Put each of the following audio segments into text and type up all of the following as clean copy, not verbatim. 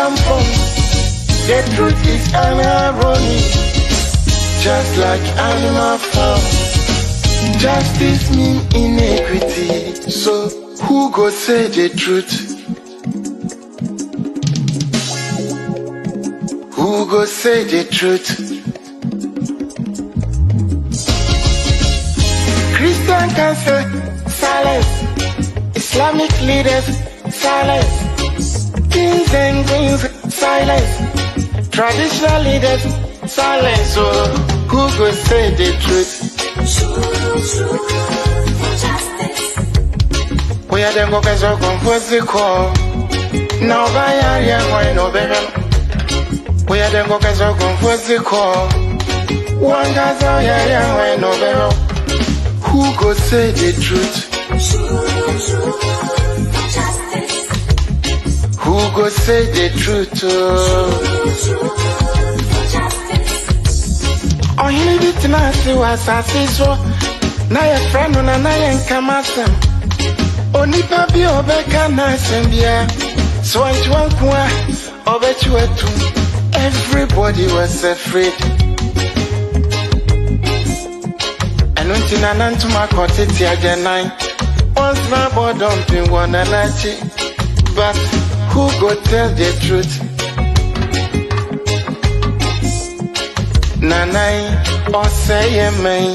come from. The truth is an irony, just like animal farm. Justice mean inequity, so who go say the truth? Who go say the truth? Christian can say silence, Islamic leaders silence, kings and queens silence, traditional leaders silence. So who go say the truth? We are them go get so confused the call. Now by area why no better. We are them go get so confused the call. One guy's out here why no better. Who go say the truth? Who go say the truth? Oh, you need it now, see what's I see so. Now your friend on an iron come at them. Only papi obeka nice and beer. So I want one bet you two. Everybody was afraid. And when Tina to my cottage again nine. Once my boy dumping one and I cheat. But who go tell the truth? Nanai or say me.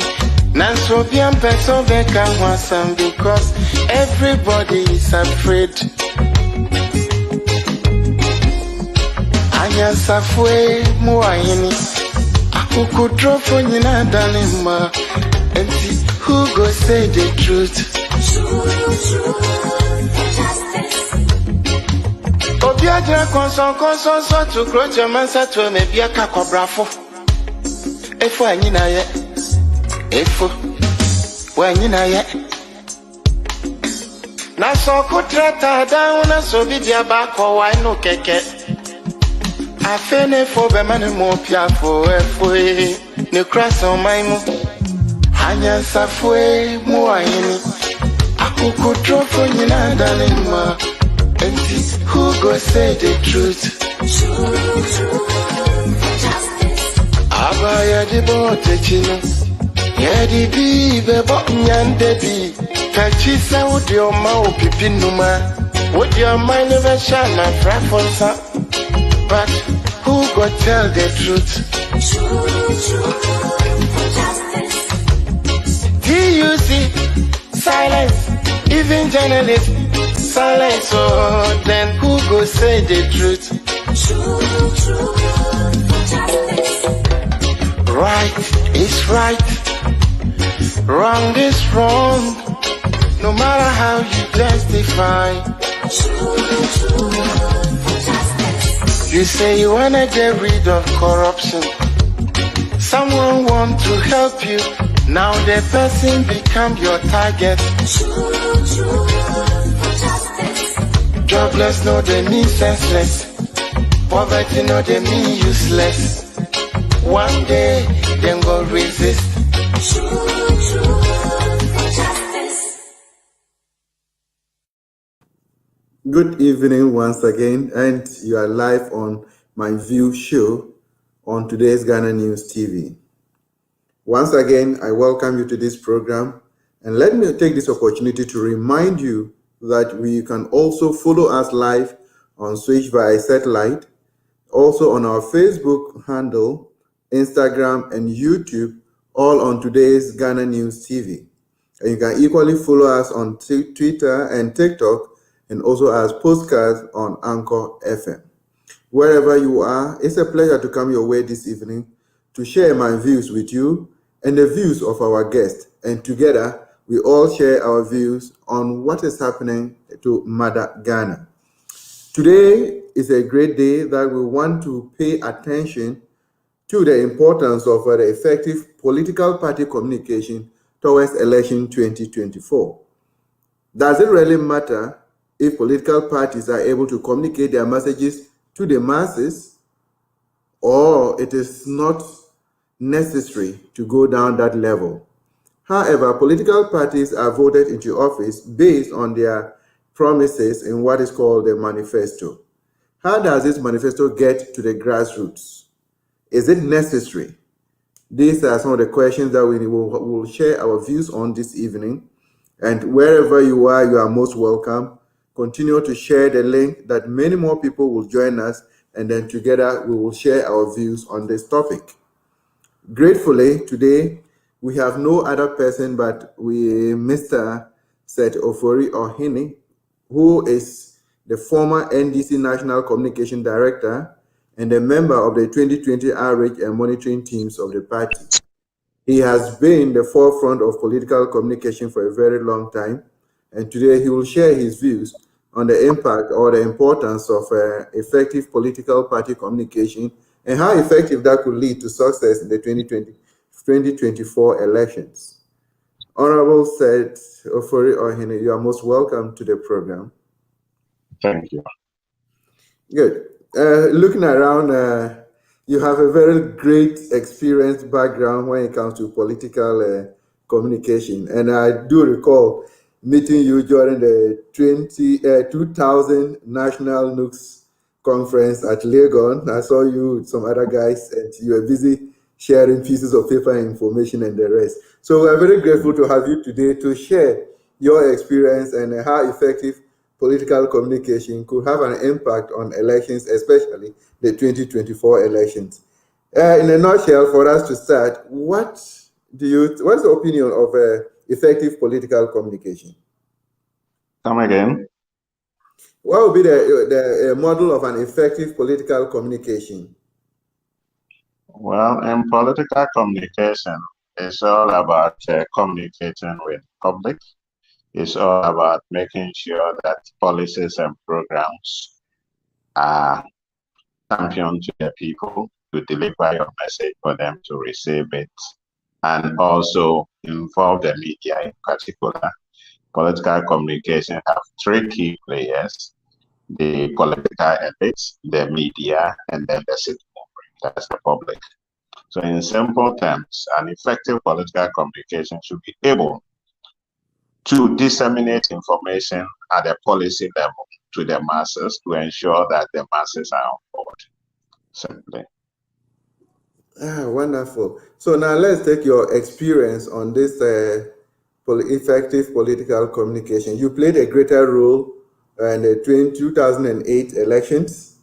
Nanso bien person beka wasam because everybody is afraid. Anya safwe muayini. Who drop on you na dalima. And see who go say the truth? Obiaja konson so to grow your mansa to me be a cacobrafo. If I need a yet, if when you know yet. Na so kutrata down so be dia back or why no keke. I fene for the man more piafo efwe. No cross on my mo. Hanya safwe muayini. Aku drop on you na dalima. And who go say the truth? Abaya di bote chino. Yedi bi bebo nyande bi. Kachisa would your mouth pipinuma. Would your mind never shine and frafonsa? But who go tell the truth? TUC silence. Even journalists silence. So then who go say the truth? Right is right, wrong is wrong, no matter how you justify. You say you wanna get rid of corruption, someone want to help you, now the person become your target. Jobless no they mean senseless, poverty no they mean useless. One day, them go resist. Good evening once again, and you are live on MyView show on today's Ghana News TV. Once again, I welcome you to this program, and let me take this opportunity to remind you that you can also follow us live on Switch via satellite, also on our Facebook handle, Instagram and YouTube, all on today's Ghana News TV. And you can equally follow us on Twitter and TikTok, and also as postcards on Anchor FM. Wherever you are, it's a pleasure to come your way this evening to share my views with you and the views of our guests. And together, we all share our views on what is happening to Mother Ghana. Today is a great day that we want to pay attention to the importance of the effective political party communication towards election 2024. Does it really matter if political parties are able to communicate their messages to the masses, or it is not necessary to go down that level? However, political parties are voted into office based on their promises in what is called the manifesto. How does this manifesto get to the grassroots? Is it necessary? These are some of the questions that we will share our views on this evening. And wherever you are most welcome. Continue to share the link that many more people will join us, and then together we will share our views on this topic. Gratefully, today we have no other person but Mr. Seth Ofori Ohene, who is the former NDC National Communication Director and a member of the 2020 outreach and monitoring teams of the party. He has been the forefront of political communication for a very long time, and today he will share his views on the impact or the importance of effective political party communication and how effective that could lead to success in the 2024 elections. Honorable Seth Ofori Ohene, you are most welcome to the program. Thank you. Good. Looking around, you have a very great experience background when it comes to political communication. And I do recall meeting you during the 2000 National Nooks Conference at Legon. I saw you with some other guys and you were busy sharing pieces of paper, information, and the rest. So we're very grateful to have you today to share your experience and how effective political communication could have an impact on elections, especially the 2024 elections. In a nutshell, for us to start, what's the opinion of effective political communication? Come again. What would be the model of an effective political communication? Well, in political communication, it's all about communicating with public. It's all about making sure that policies and programs are championed to the people, to deliver your message for them to receive it, and also involve the media in particular. Political communication have three key players: the political elites, the media, and then the citizenry, that's the public. So in simple terms, an effective political communication should be able to disseminate information at the policy level to the masses to ensure that the masses are on board, simply. Wonderful. So now let's take your experience on this effective political communication. You played a greater role in the 2008 elections,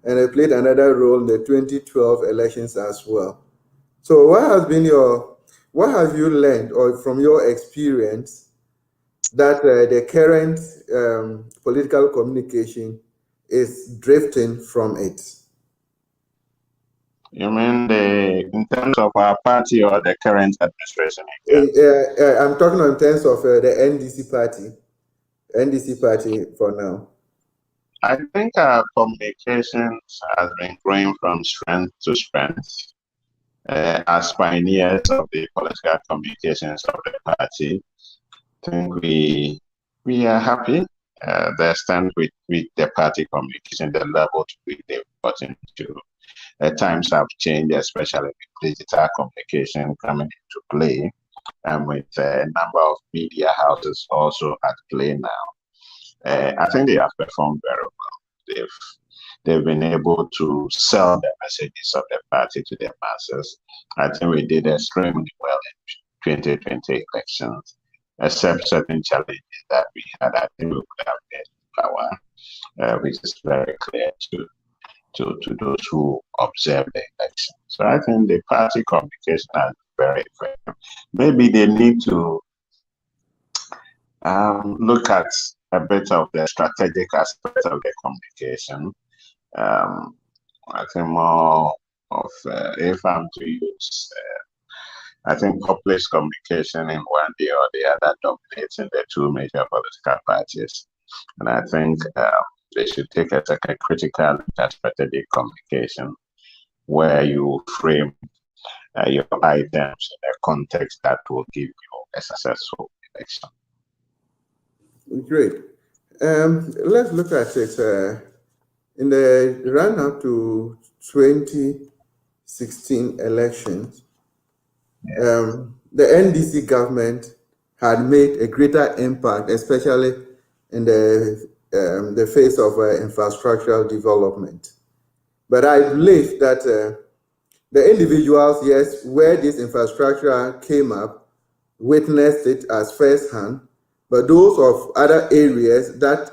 and I played another role in the 2012 elections as well. So what have you learned or from your experience that the current political communication is drifting from it? You mean in terms of our party or the current administration? I'm talking in terms of the NDC party for now. I think our communications has been growing from strength to strength. As pioneers of the political communications of the party, I think we are happy the extent with the party communication, the level to which they've gotten to. Times have changed, especially with digital communication coming into play, and with a number of media houses also at play now. I think they have performed very well. They've been able to sell the messages of the party to the masses. I think we did extremely well in 2020 elections, except certain challenges that we had. I think we could have made power, which is very clear to those who observe the election. So I think the party communication is very effective. Maybe they need to look at a bit of the strategic aspect of the communication. I think more of, if I'm to use, I think populist communication in one day or the other dominates in the two major political parties. And I think they should take a critical look at strategic communication, where you frame your items in a context that will give you a successful election. Great. Let's look at it in the run-up to 2016 elections. The NDC government had made a greater impact, especially in the the face of infrastructural development. But I believe that the individuals, yes, where this infrastructure came up, witnessed it as firsthand, but those of other areas that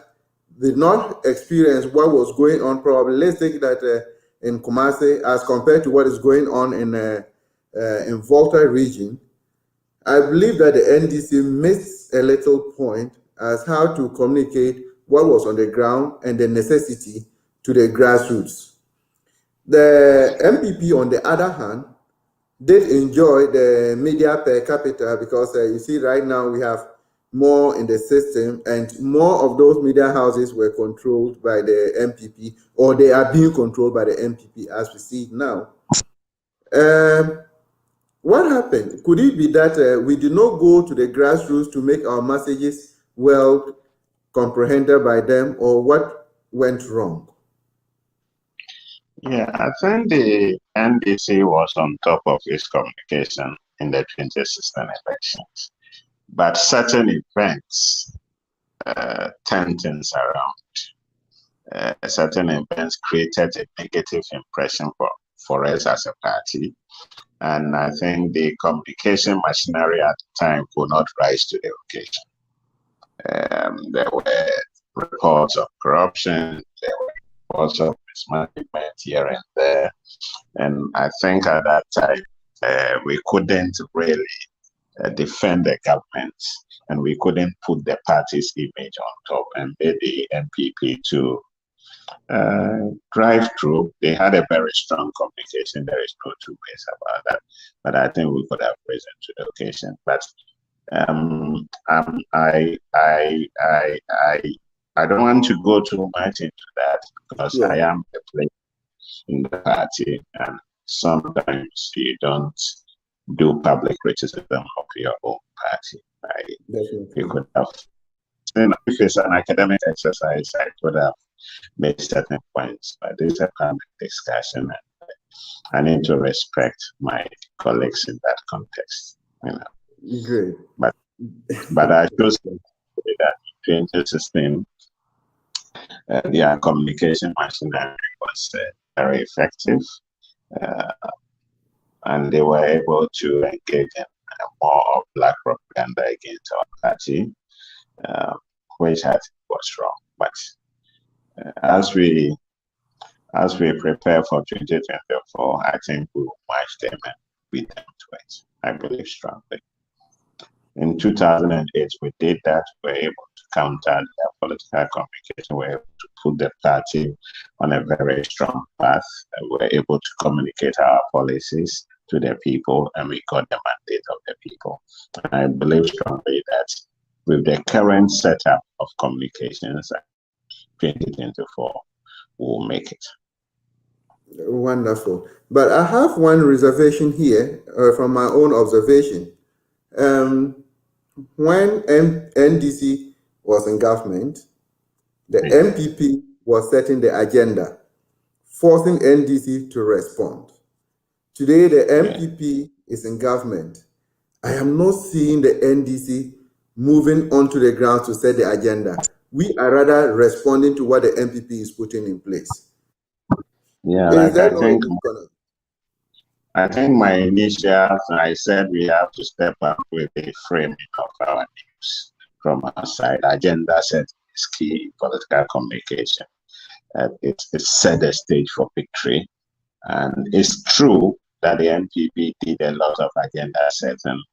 did not experience what was going on, probably, let's take that in Kumasi as compared to what is going on in Volta region, I believe that the NDC missed a little point as how to communicate what was on the ground and the necessity to the grassroots. The MPP, on the other hand, did enjoy the media per capita because you see right now we have more in the system, and more of those media houses were controlled by the MPP, or they are being controlled by the MPP as we see it now. What happened? Could it be that we did not go to the grassroots to make our messages well comprehended by them, or what went wrong? Yeah, I think the NDC was on top of its communication in the 2016 elections, but certain events turned things around. Certain events created a negative impression for us as a party, and I think the communication machinery at the time could not rise to the occasion. There were reports of corruption, there were reports of mismanagement here and there, and I think at that time we couldn't really defend the government, and we couldn't put the party's image on top and bid the MPP to drive through. They had a very strong communication. There is no two ways about that. But I think we could have risen to the occasion. But I don't want to go too much into that because I am a player in the party, and sometimes you don't do public criticism of your own party. You could have, if it's an academic exercise, I could have made certain points, but this is a public discussion, and I need to respect my colleagues in that context. Great. But I should say that in 2016, their communication machinery was very effective, and they were able to engage in more of black propaganda against our party, which I think was wrong. But as we prepare for 2024, I think we will match them and beat them to it. I believe strongly. In 2008, we did that. We were able to counter their political communication. We were able to put the party on a very strong path. We were able to communicate our policies to the people, and we got the mandate of the people. I believe strongly that with the current setup of communications, 2024 will make it. Wonderful. But I have one reservation here from my own observation. When NDC was in government, the MPP was setting the agenda, forcing NDC to respond. Today, the MPP is in government. I am not seeing the NDC moving onto the ground to set the agenda. We are rather responding to what the MPP is putting in place. Yeah, I think my initials, I said we have to step up with the framing of our news from our side. Agenda set is key, political communication. It set the stage for victory. And it's true that the NPP did a lot of agenda setting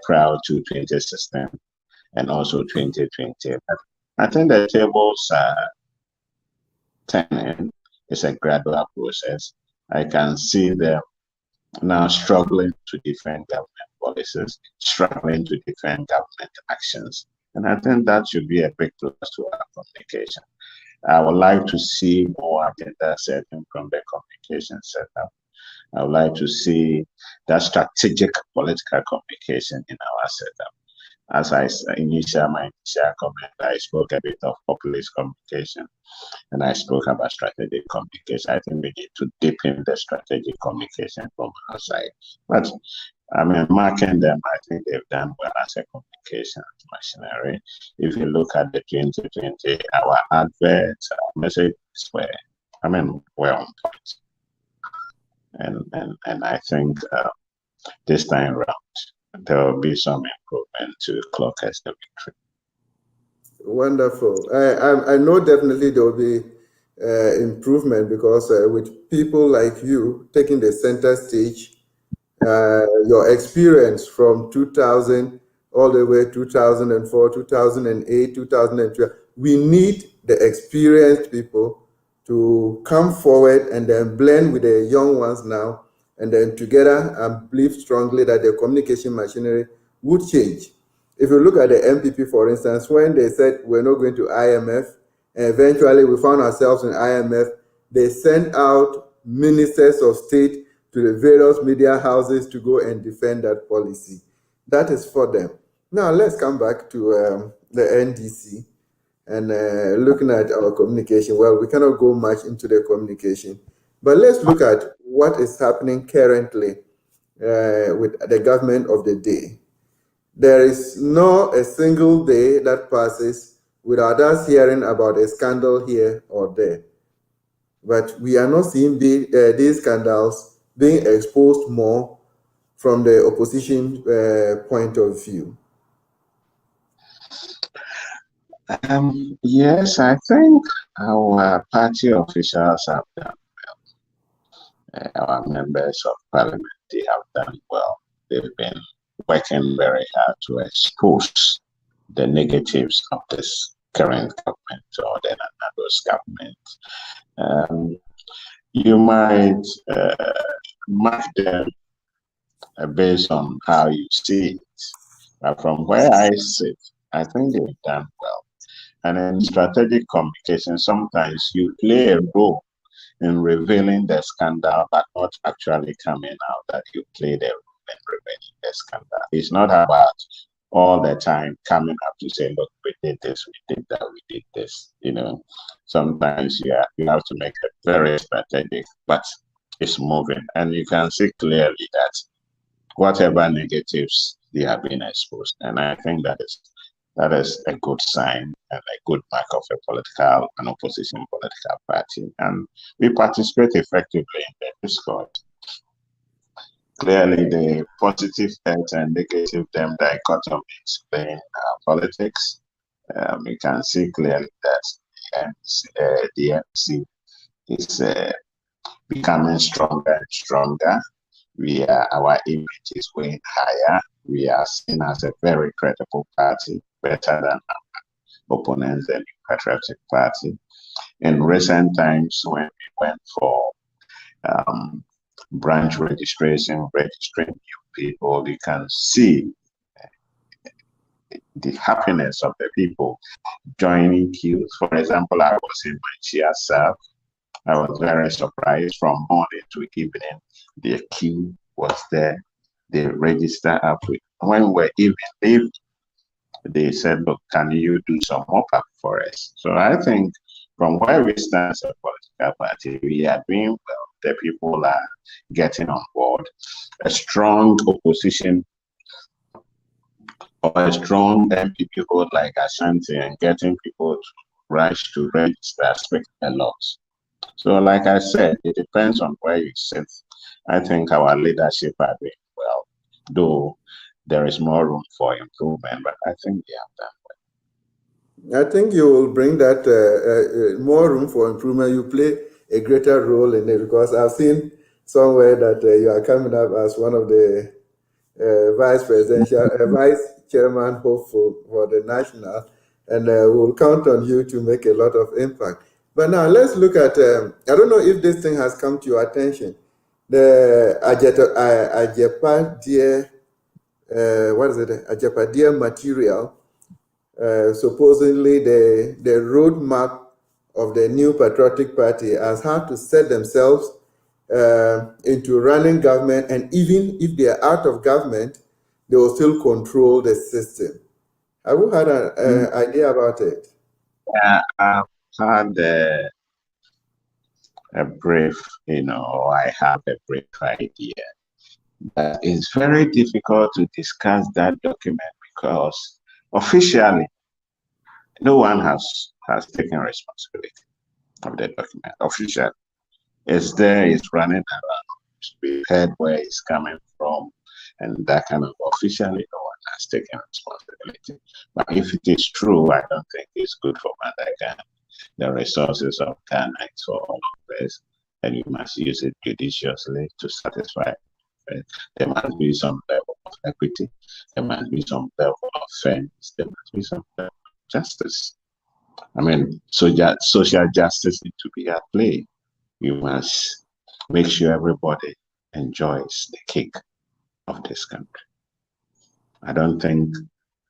prior to 2016 and also 2020. But I think the tables are turning. It's a gradual process. I can see them now struggling to defend government policies, struggling to defend government actions. And I think that should be a big plus to our communication. I would like to see more agenda setting from the communication setup. I would like to see that strategic political communication in our setup. As my initial comment, I spoke a bit of populist communication, and I spoke about strategic communication. I think we need to deepen the strategic communication from our side. But I mean, marking them, I think they've done well as a communications machinery. If you look at the 2020, our adverts, our messages were, were on point. And I think this time around, there will be some improvement to clock as the victory. Wonderful. I know definitely there will be improvement because with people like you taking the center stage, your experience from 2000 all the way 2004, 2008, 2012, we need the experienced people to come forward and then blend with the young ones now, and then together I believe strongly that the communication machinery would change. If you look at the MPP, for instance, when they said we're not going to IMF, and eventually we found ourselves in IMF, they sent out ministers of state to the various media houses to go and defend that policy. That is for them. Now let's come back to the NDC and looking at our communication. Well, we cannot go much into the communication, but let's look at what is happening currently with the government of the day. There is not a single day that passes without us hearing about a scandal here or there. But we are not seeing these scandals being exposed more from the opposition point of view. Yes, I think our party officials have done well. Our members of parliament, they have done well. They've been working very hard to expose the negatives of this current government or the Nanado's government. You might mark them based on how you see it. But from where I sit, I think they've done well. And in strategic communication, sometimes you play a role in revealing the scandal, but not actually coming out that you play the role in revealing the scandal. It's not about all the time coming up to say, look, we did this, we did that, we did this. Sometimes you have to make it very strategic, but it's moving. And you can see clearly that whatever negatives they have been exposed. And I think that is a good sign and a good mark of a political and opposition political party. And we participate effectively in the discourse. Clearly, the positive heads and negative them dichotomy explain politics. We can see clearly that the MC is becoming stronger and stronger. Our image is going higher. We are seen as a very credible party, better than our opponents and the Patriotic Party. In recent times, when we went for branch registration, registering new people, you can see the happiness of the people joining queues. For example, I was in my Chia South. I was very surprised from morning to evening. The queue was there. They registered up. When we're even leaving, they said, look, can you do some mop-up for us? So I think from where we stand as a political party, we are doing well. The people are getting on board. A strong opposition or a strong MPP vote like Ashanti and getting people to rush to register speaks a lot. So like I said, it depends on where you sit. I think our leadership are doing well, though there is more room for improvement, but I think they have done well. I think you will bring that more room for improvement. You play a greater role in it because I've seen somewhere that you are coming up as one of the vice chairman hopeful for the national, and we'll count on you to make a lot of impact. But now let's look at, I don't know if this thing has come to your attention, the Ajapadiya material, supposedly the roadmap of the new patriotic party as how to set themselves into running government, and even if they are out of government, they will still control the system. Have you had an idea about it? Yeah, I've had a brief, I have a brief idea. But it's very difficult to discuss that document because officially no one has taken responsibility of the document. Officially, it's there, it's running around. We've heard where it's coming from, and that kind of officially no one has taken responsibility. But if it is true, I don't think it's good for Madagascar. The resources of Ghana is for all of this, and you must use it judiciously to satisfy. There must be some level of equity. There must be some level of fairness. There must be some level of justice. I mean, social justice needs to be at play. You must make sure everybody enjoys the cake of this country. I don't think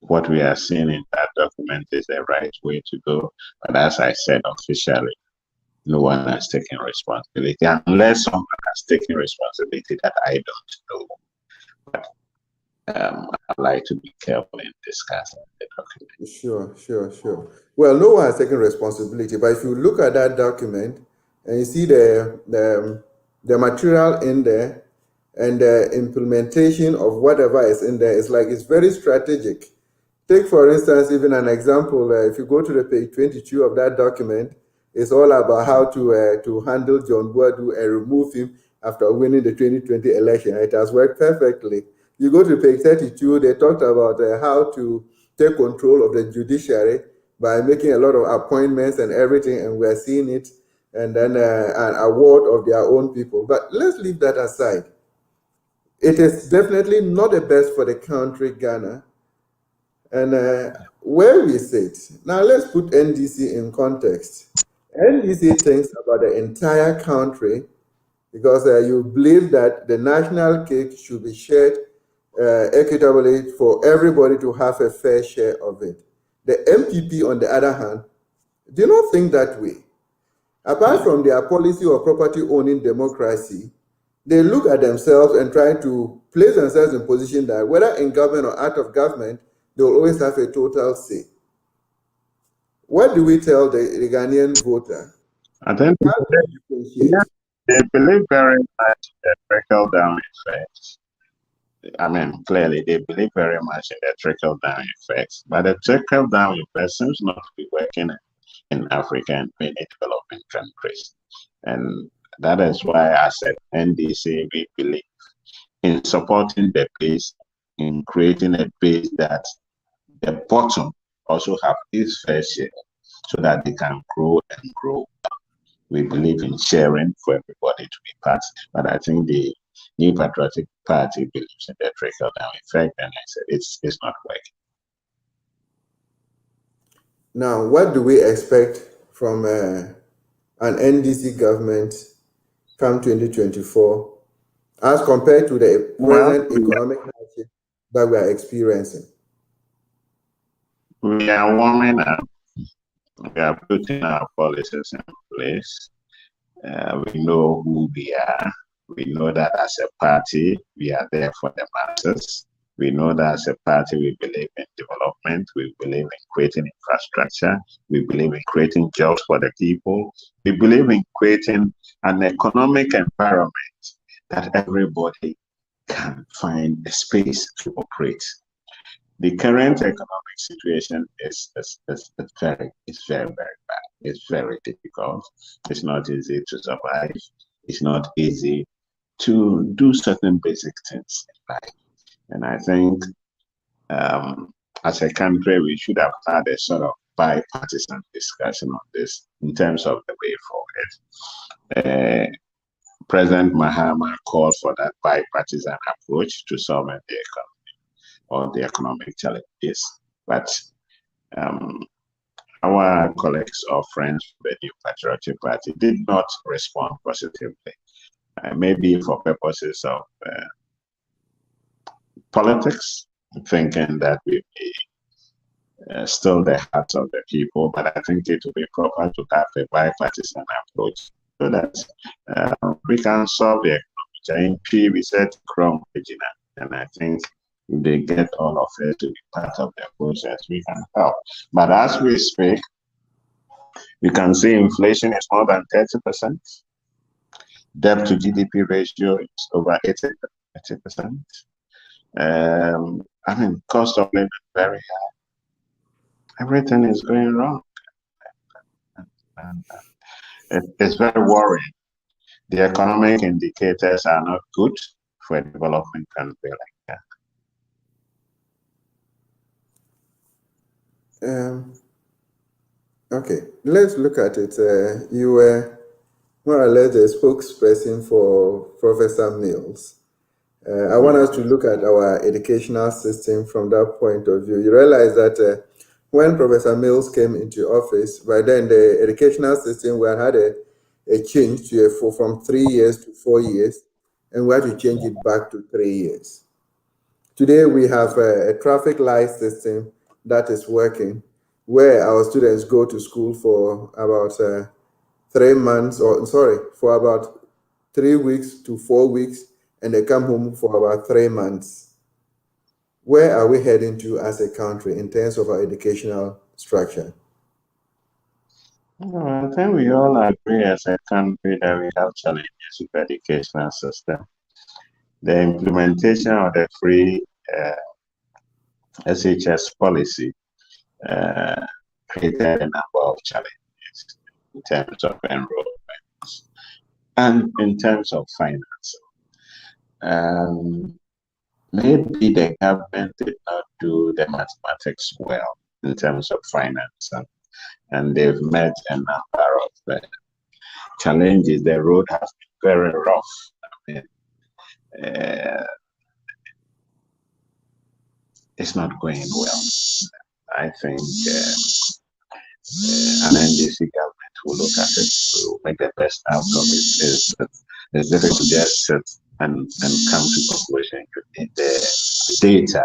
what we are seeing in that document is the right way to go. But as I said officially, no one has taken responsibility, unless someone has taken responsibility that I don't know. But I'd like to be careful in discussing the document. Sure. Well, no one has taken responsibility, but if you look at that document and you see the material in there and the implementation of whatever is in there, it's very strategic. Take, for instance, even an example, if you go to the page 22 of that document, it's all about how to handle John Boadu and remove him after winning the 2020 election. It has worked perfectly. You go to page 32, they talked about how to take control of the judiciary by making a lot of appointments and everything, and we're seeing it, and then an award of their own people. But let's leave that aside. It is definitely not the best for the country, Ghana. And where we sit, now let's put NDC in context. NDC thinks about the entire country because you believe that the national cake should be shared equitably for everybody to have a fair share of it. The MPP, on the other hand, do not think that way. Apart from their policy of property owning democracy, they look at themselves and try to place themselves in position that whether in government or out of government, they will always have a total say. What do we tell the Ghanaian voter? I think they believe very much in the trickle-down effect. I mean, clearly, they believe very much in the trickle-down effect. But the trickle-down effect seems not to be working in Africa and many developing countries. And that is why, as an NDC, we believe in supporting the base, in creating a base that the bottom also have its fair share so that they can grow and grow. We believe in sharing for everybody to be part, but I think the New Patriotic Party believes in the trickle-down effect, and I said it's not working. Now, what do we expect from an NDC government come 2024 as compared to the present economic hardship that we are experiencing? We are warming up. We are putting our policies in place. We know who we are. We know that as a party, we are there for the masses. We know that as a party, we believe in development. We believe in creating infrastructure. We believe in creating jobs for the people. We believe in creating an economic environment that everybody can find a space to operate. The current economic situation is very bad. It's very difficult. It's not easy to survive. It's not easy to do certain basic things in life. And I think as a country, we should have had a sort of bipartisan discussion on this in terms of the way forward. President Mahama called for that bipartisan approach to solving the economy or the economic challenges. But our colleagues or friends from the New Patriotic Party did not respond positively. Maybe for purposes of politics, thinking that we be still the hearts of the people, but I think it would be proper to have a bipartisan approach so that we can solve the economic challenge. We said Chrome Regina, and I think if they get all of it to be part of the process, we can help. But as we speak, you can see inflation is more than 30%. Debt to GDP ratio is over 30%. I mean, cost of living very high. Everything is going wrong. And it's very worrying. The economic indicators are not good for a developing country like that. Okay, let's look at it. You were more or less the spokesperson for Professor Mills. I want us to look at our educational system from that point of view. You realize that when Professor Mills came into office, by then the educational system had a change from 3 years to 4 years, and we had to change it back to 3 years. Today we have a traffic light system that is working, where our students go to school for about 3 months, for about 3 weeks to 4 weeks, and they come home for about 3 months. Where are we heading to as a country in terms of our educational structure? I think we all agree as a country that we have challenges with the educational system. The implementation of the free SHS policy created a number of challenges in terms of enrollment and in terms of finance. Maybe the government did not do the mathematics well in terms of finance, and they've met a number of challenges. The road has been very rough. I mean, it's not going well. I think an NDC government will look at it, will make the best out of it. It's difficult to just sit and come to conclusion. You need the data,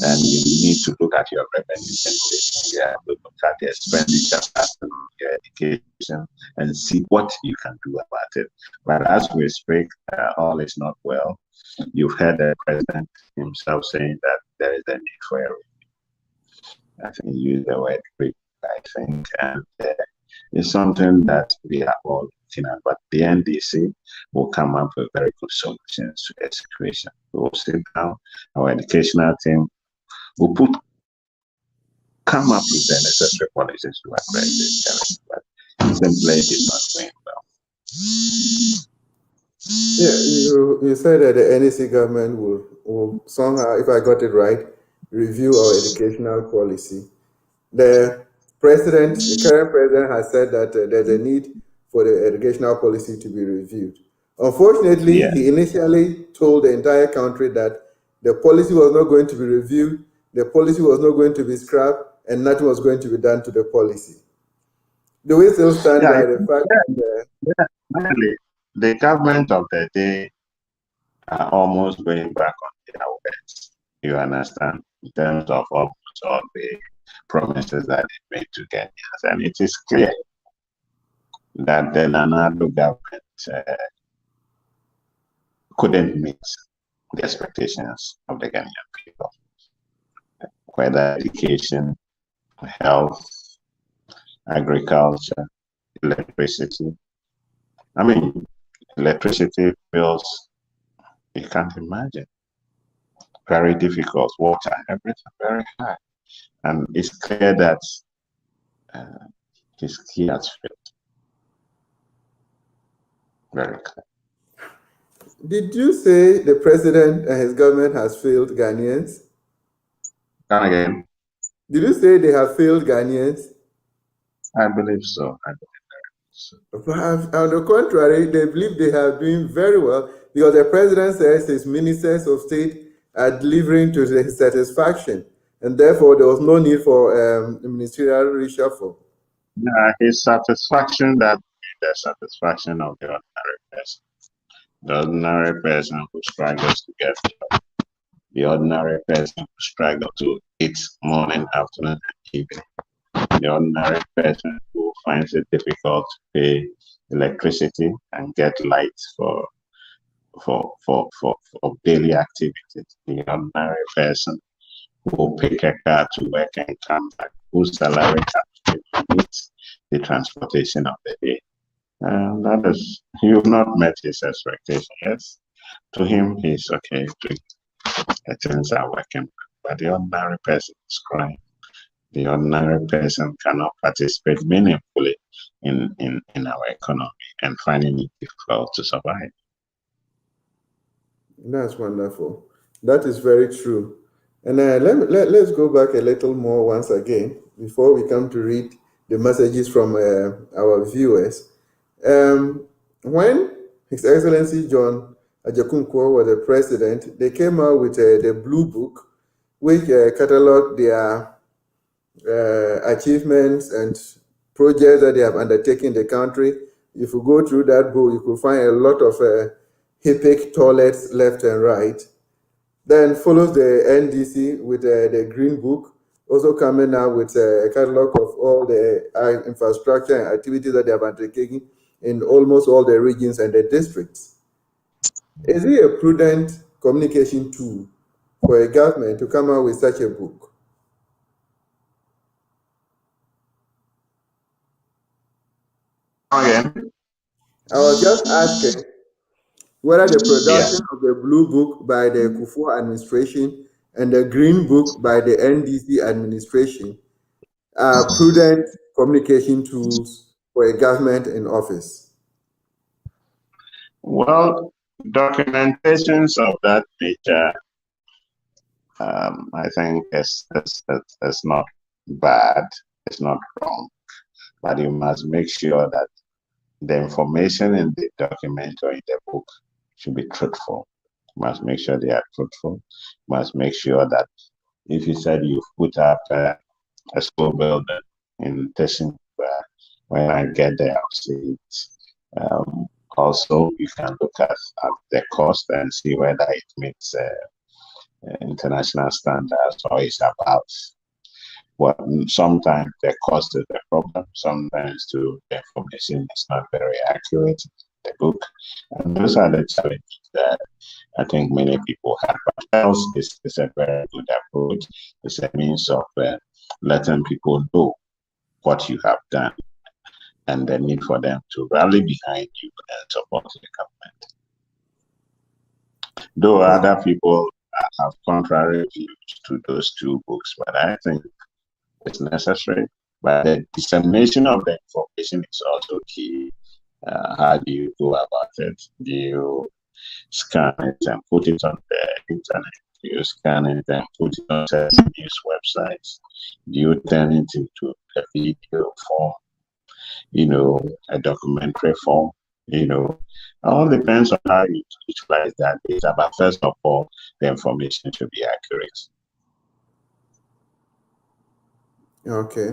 and you need to look at your revenue generation. You have to look at the expenditure pattern of your education and see what you can do about it. But as we speak, all is not well. You've heard the president himself saying that there is a need for a review. I think he used the word review, I think, and it's something that we are all looking at. But the NDC will come up with very good solutions to the situation. We will sit down, our educational team will come up with the necessary policies to address this challenge. But simply it's not going well. Yeah, you said that the NDC government will somehow, if I got it right, review our educational policy. The current president has said that there's a need for the educational policy to be reviewed. Unfortunately, he initially told the entire country that the policy was not going to be reviewed, the policy was not going to be scrapped, and nothing was going to be done to the policy. Do we still stand by the fact that the government of the day are almost going back on their words? You understand? In terms of almost all the promises that they made to Kenyans, and it is clear that the Nanado government couldn't meet the expectations of the Kenyan people, whether education, health, agriculture, electricity. I mean, electricity bills, you can't imagine. Very difficult. Water, everything very high. And it's clear that his key has failed. Very clear. Did you say the president and his government has failed Ghanaians? Come again. Did you say they have failed Ghanaians? I believe so. On the contrary, they believe they have been very well, because the president says his ministers of state are delivering to his satisfaction, and therefore there was no need for ministerial reshuffle. Yeah, his satisfaction, that the satisfaction of the ordinary person. The ordinary person who struggles to get a job. The ordinary person who struggles to eat morning, afternoon, and evening. The ordinary person who finds it difficult to pay electricity and get light for daily activities. The ordinary person who will pick a car to work and come back, whose salary has to meet the transportation of the day. That is, you've not met his expectation, yes. To him, he's okay. Things are working, but the ordinary person is crying. The ordinary person cannot participate meaningfully in our economy and finding it difficult to survive. That's wonderful. That is very true. And let's go back a little more once again before we come to read the messages from our viewers. When His Excellency John Ajakunkwo was the president, they came out with the Blue Book, which cataloged their achievements and projects that they have undertaken in the country. If you go through that book, you could find a lot of HIPIC toilets left and right. Then follows the NDC with the Green Book, also coming out with a catalog of all the infrastructure and activities that they have undertaken in almost all the regions and the districts. Is it a prudent communication tool for a government to come out with such a book? Again? I was just asking whether the production of the Blue Book by the Kufuor administration and the Green Book by the NDC administration are prudent communication tools for a government in office. Well, documentations of that nature, I think it's not bad, it's not wrong, but you must make sure that the information in the document or in the book should be truthful. You must make sure they are truthful. You must make sure that if you said you've put up a school building in Tessin, when I get there, I'll see it. Also, you can look at the cost and see whether it meets international standards or is about. Well, sometimes the cost is the problem. Sometimes too, the information is not very accurate. The book, and those are the challenges that I think many people have. But else, it's a very good approach. It's a means of letting people know what you have done and the need for them to rally behind you and support the government. Though other people have contrary views to those two books, but I think it's necessary. But the dissemination of the information is also key. How do you go about it? Do you scan it and put it on the internet? Do you scan it and put it on certain news websites? Do you turn it into a video form? A documentary form? All depends on how you utilize that data. But first of all, the information should be accurate. Okay.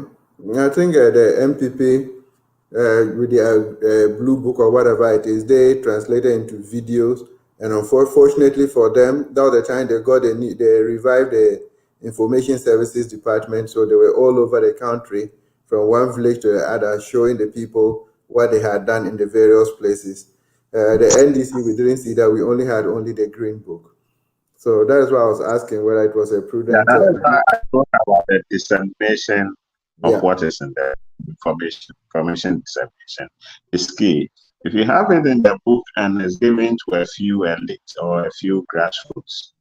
I think the MPP with the Blue Book or whatever it is, they translated into videos. And unfortunately for them, that was the time they revived the Information Services Department. So they were all over the country from one village to the other, showing the people what they had done in the various places. The NDC, we didn't see that. We had only the Green Book. So that is why I was asking whether it was a prudent. Yeah, that is why I talk about the dissemination of what is in the information dissemination is key. If you have it in the book and it's given to a few elites or a few grassroots,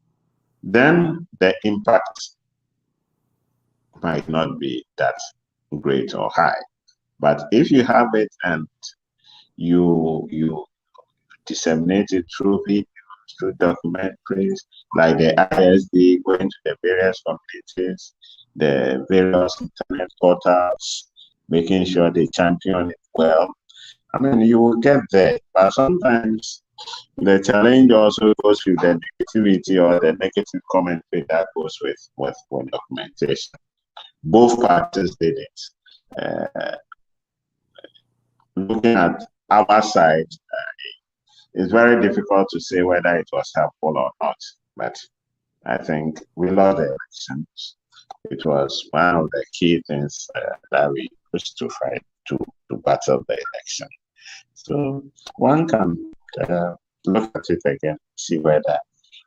then the impact might not be that great or high. But if you have it and you disseminate it through videos, through documentaries, like the ISD going to the various communities, the various internet portals, making sure they champion it well. I mean, you will get there, but sometimes the challenge also goes with the negativity or the negative commentary that goes with documentation. Both parties did it. Looking at our side, it's very difficult to say whether it was helpful or not, but I think we lost the elections. It was one of the key things that we used to fight to battle the election. So one can look at it again, see whether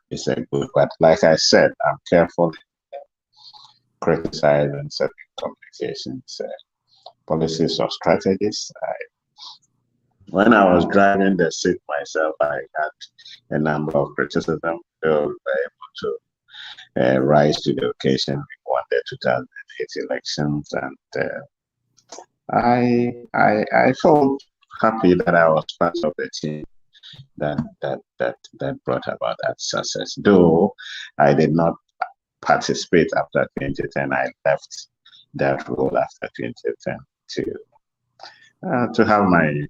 it's a good. But like I said, I'm careful in criticizing certain communications, policies or strategies. When I was driving the seat myself, I had a number of criticisms. Though we were able to rise to the occasion. We won the 2008 elections, and I felt happy that I was part of the team that brought about that success. Though I did not participate after 2010, I left that role after 2010 to have my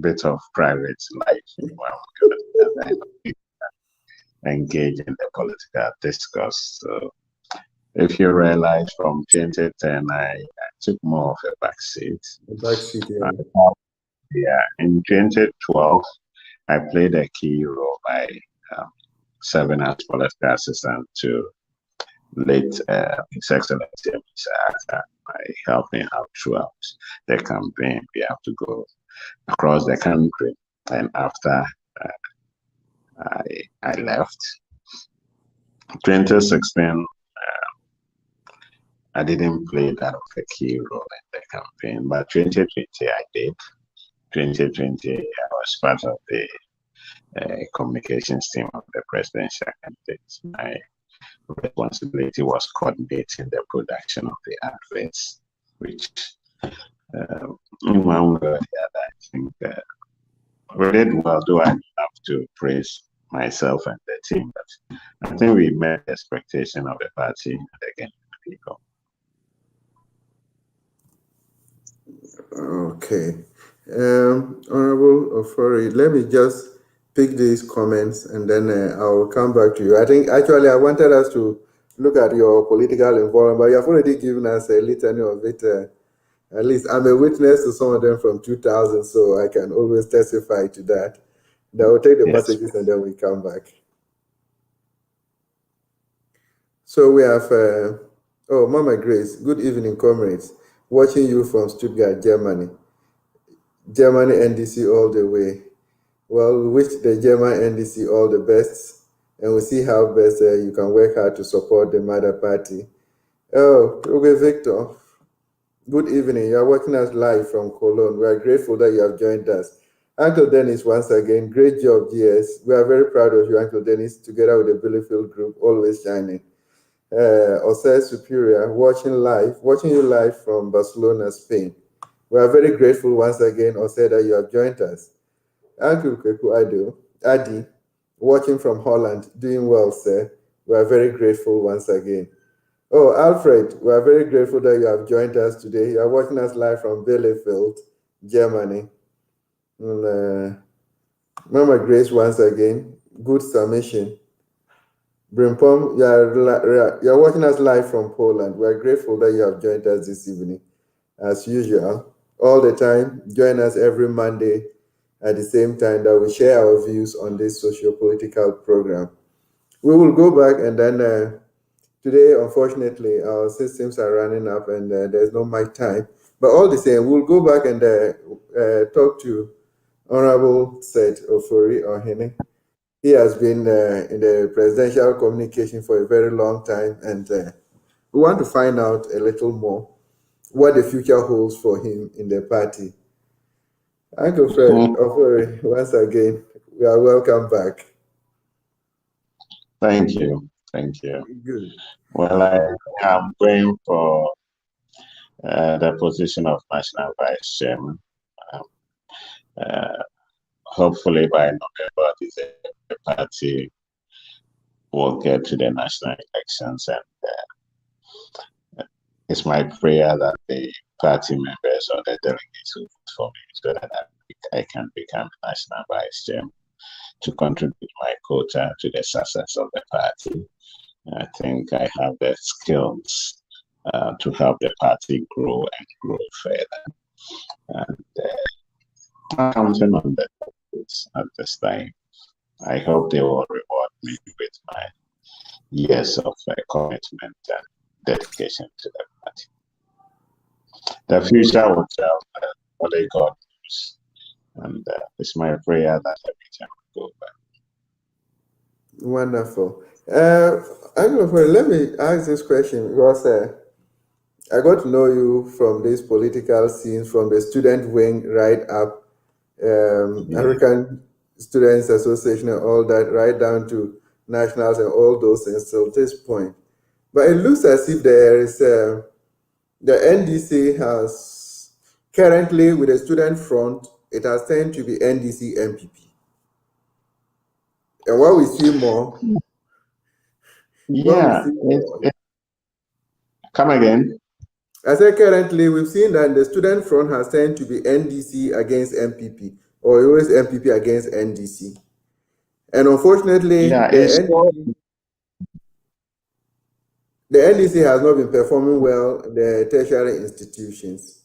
bit of private life and engage in the political discourse. So if you realize from 2010, I took more of a backseat. Yeah. In 2012, I played a key role by serving as political assistant to late His Excellency by helping out throughout the campaign. We have to go across the country, and after I left, 2016, I didn't play that of a key role in the campaign, but 2020 I did. 2020 I was part of the communications team of the presidential candidates. My responsibility was coordinating the production of the adverts, which in one way or the other, I think we did well, though I have to praise myself and the team, but I think we met the expectation of the party and again people. Okay. Honorable Ofori, let me just pick these comments and then I'll come back to you. I think actually I wanted us to look at your political involvement, but you have already given us a litany of it. At least I'm a witness to some of them from 2000, so I can always testify to that. Then we'll take the messages and then we come back. So we have, Mama Grace, good evening, comrades. Watching you from Stuttgart, Germany. Germany NDC all the way. Well, we wish the German NDC all the best, and we'll see how best you can work hard to support the mother party. Oh, okay, Victor. Good evening. You are watching us live from Cologne. We are grateful that you have joined us. Uncle Dennis, once again, great job, GS. We are very proud of you, Uncle Dennis, together with the Billyfield Group, always shining. Osei Superior, watching you live from Barcelona, Spain. We are very grateful once again, Osei, that you have joined us. Uncle Kweku Adi, watching from Holland, doing well, sir. We are very grateful once again. Oh, Alfred, we are very grateful that you have joined us today. You are watching us live from Bielefeld, Germany. And, Mama Grace, once again, good submission. Brimpom, you are watching us live from Poland. We are grateful that you have joined us this evening. As usual, all the time, join us every Monday at the same time that we share our views on this socio-political program. We will go back and then today, unfortunately, our systems are running up and there's no mic time. But all the same, we'll go back and talk to Honorable Seth Ofori Ohene. He has been in the presidential communication for a very long time, and we want to find out a little more what the future holds for him in the party. Uncle Fred Ofori, once again, we are welcome back. Thank you. Thank you. Good. Well, I am going for the position of National Vice Chairman. Hopefully by November, the party will get to the national elections, and it's my prayer that the party members or the delegates will vote for me so that I can become National Vice Chairman to contribute my quota to the success of the party. I think I have the skills to help the party grow and grow further. And I'm counting on the at this time. I hope they will reward me with my years of commitment and dedication to the party. The future will tell only God knows. And it's my prayer that everything will go back. Wonderful. Let me ask this question because I got to know you from these political scenes, from the student wing right up African Students Association and all that, right down to nationals and all those things till this point. But it looks as if there is the NDC has currently, with the student front, it has tended to be NDC MPP. And what we see more, come again. I said currently we've seen that the student front has tended to be NDC against MPP, or always MPP against NDC. And unfortunately, the NDC has not been performing well in the tertiary institutions.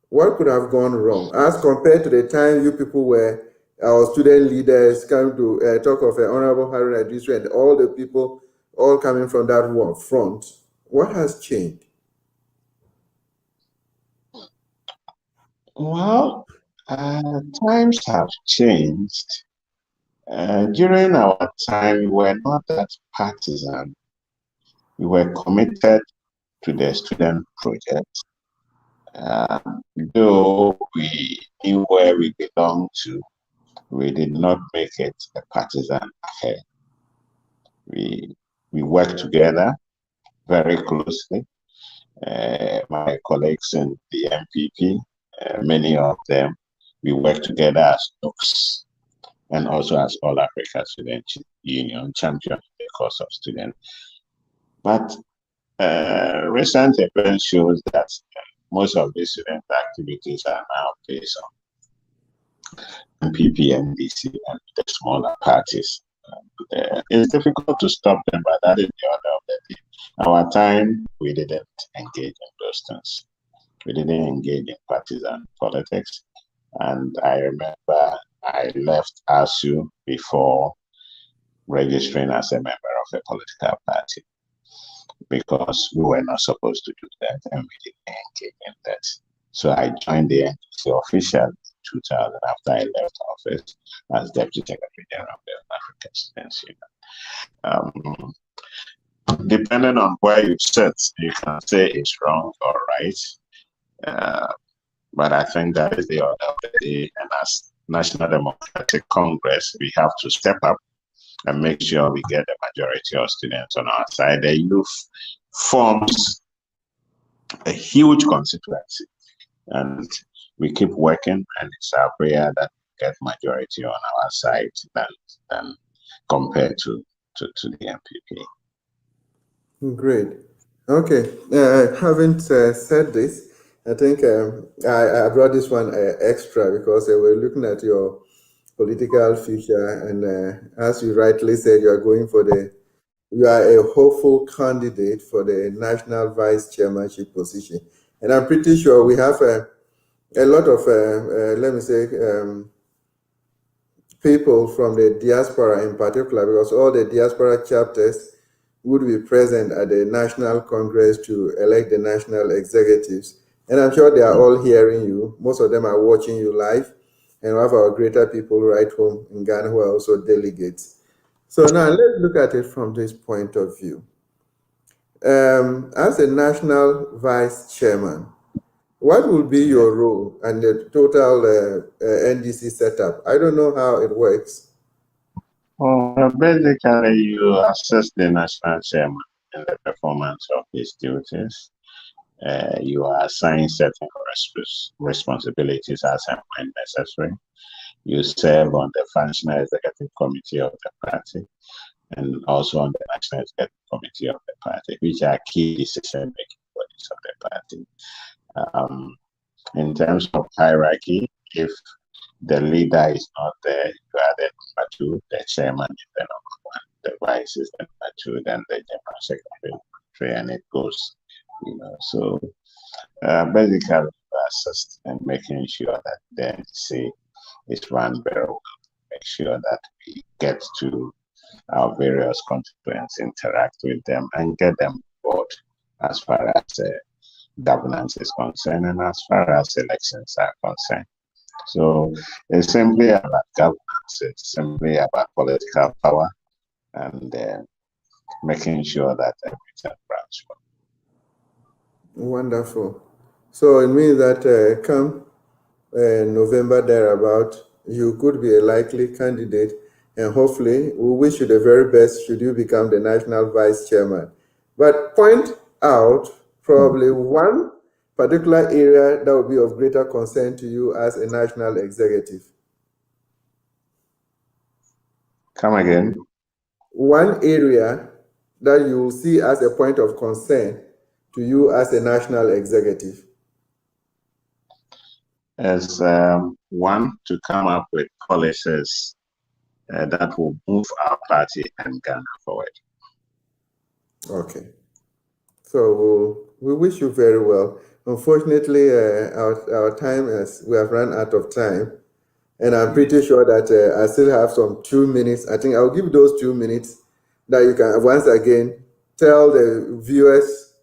What could have gone wrong as compared to the time you people were our student leaders come to talk of Honorable Harun Idrisu and all the people all coming from that front? What has changed? Well, times have changed. During our time, we were not that partisan. We were committed to the student project. Though we knew where we belonged to, we did not make it a partisan affair. We worked together very closely. My colleagues in the MPP, many of them, we worked together as NUCs and also as All Africa Student Union champion in the cause of students. But recent events shows that most of the student activities are now based on MPP, NDC, and the smaller parties. It's difficult to stop them, but that is the order of the day. Our time, we didn't engage in those things. We didn't engage in partisan politics. And I remember I left ASU before registering as a member of a political party because we were not supposed to do that and we didn't engage in that. So I joined the NDC officially in 2000 after I left office as Deputy Secretary General of the African Students Union. Depending on where you sit, you can say it's wrong or right. But I think that is the order of the day. And as National Democratic Congress, we have to step up and make sure we get the majority of students on our side. The youth forms a huge constituency, and we keep working, and it's our prayer that we get majority on our side than compared to the MPP. Great. Okay. Having said this, I think I brought this one extra because we're looking at your political future, and as you rightly said, you are a hopeful candidate for the national vice chairmanship position, and I'm pretty sure we have a lot of let me say people from the diaspora in particular, because all the diaspora chapters would be present at the National Congress to elect the national executives. And I'm sure they are all hearing you. Most of them are watching you live. And we have our greater people right home in Ghana who are also delegates. So now let's look at it from this point of view. As a national vice chairman, what will be your role and the total NDC setup? I don't know how it works. Well, basically, you assess the national chairman in the performance of his duties. You are assigned certain responsibilities as and when necessary. You serve on the functional executive committee of the party and also on the national executive committee of the party, which are key decision-making bodies of the party. In terms of hierarchy, if the leader is not there, you are the number two, the chairman is the number one, the vice is the number two, then the general secretary, and it goes, So basically, assist and making sure that the NDC is run very well, make sure that we get to our various constituents, interact with them, and get them board as far as governance is concerned and as far as elections are concerned. So it's simply about governance, it's simply about political power and making sure that everything runs well. Wonderful. So it means that come November thereabout, you could be a likely candidate, and hopefully we wish you the very best should you become the national vice chairman. But point out probably one particular area that would be of greater concern to you as a national executive. Come again. One area that you will see as a point of concern to you as a national executive. As one, to come up with policies that will move our party and Ghana forward. Okay. So we wish you very well. Unfortunately, our time we have run out of time. And I'm pretty sure that I still have some 2 minutes. I think I'll give those 2 minutes that you can once again tell the viewers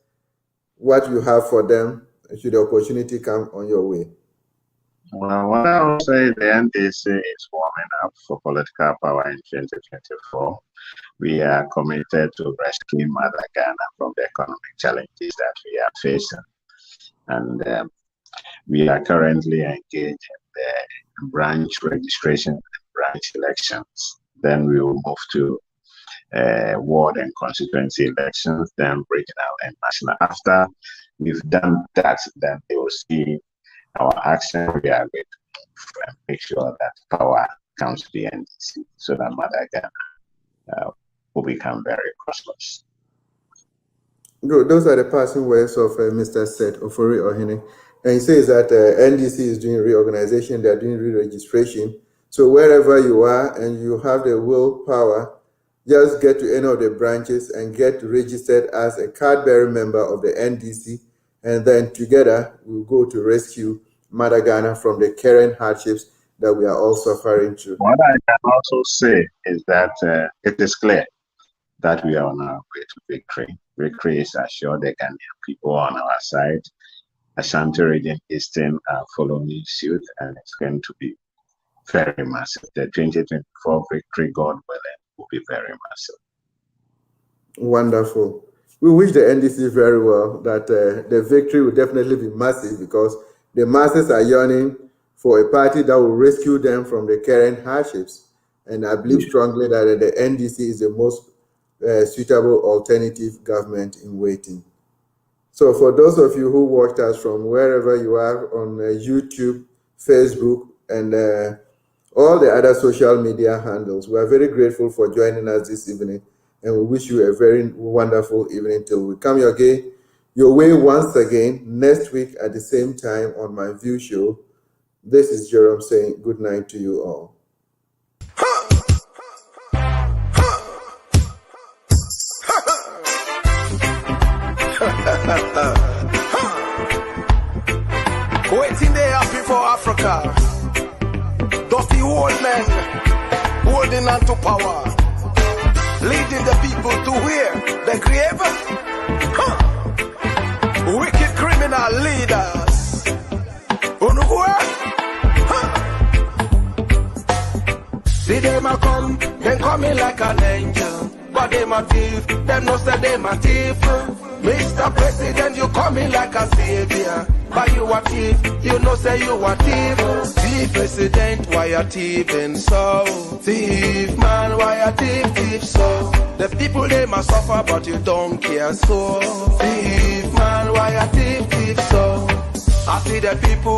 what you have for them should the opportunity come on your way. Well, what I would say, the NDC is warming up for political power in 2024. We are committed to rescuing Mother Ghana from the economic challenges that we are facing. And we are currently engaged in the branch registration and branch elections. Then we will move to ward and constituency elections, then regional and national. After we've done that, then they will see our action. We are going to move and make sure that power comes to the NDC so that Mother Ghana will become very prosperous. Good. Those are the passing words of Mr. Seth Ofori Ohene. And he says that NDC is doing reorganization, they're doing re-registration. So wherever you are and you have the willpower, just get to any of the branches and get registered as a card-bearing member of the NDC. And then together we'll go to rescue Mother Ghana from the current hardships that we are all suffering through. What I can also say is that it is clear that we are on our way to victory. Victory is assured. The Ghanaian people on our side. Ashanti region Eastern are following suit, and it's going to be very massive. The 2024 victory, God willing, will be very massive. Wonderful. We wish the NDC very well that the victory will definitely be massive because the masses are yearning for a party that will rescue them from the current hardships. And I believe strongly that the NDC is the most suitable alternative government in waiting. So for those of you who watched us from wherever you are on YouTube, Facebook, and all the other social media handles, we are very grateful for joining us this evening, and we wish you a very wonderful evening till we come your way once again next week at the same time on MyView show. This is Jerome saying good night to you all. Waiting there happy for Africa. Dirty old men holding on to power, leading the people to where? The grave? Wicked criminal leaders. See them a come, them coming like an angel. But them a thief, them no say them a thief. Mr. President, you coming like a savior. But you a thief, you know say you a thief. Thief President, why a thieving so? Thief man, why a thief so? The people they must suffer, but you don't care so. Thief man, why a thief so? I see the people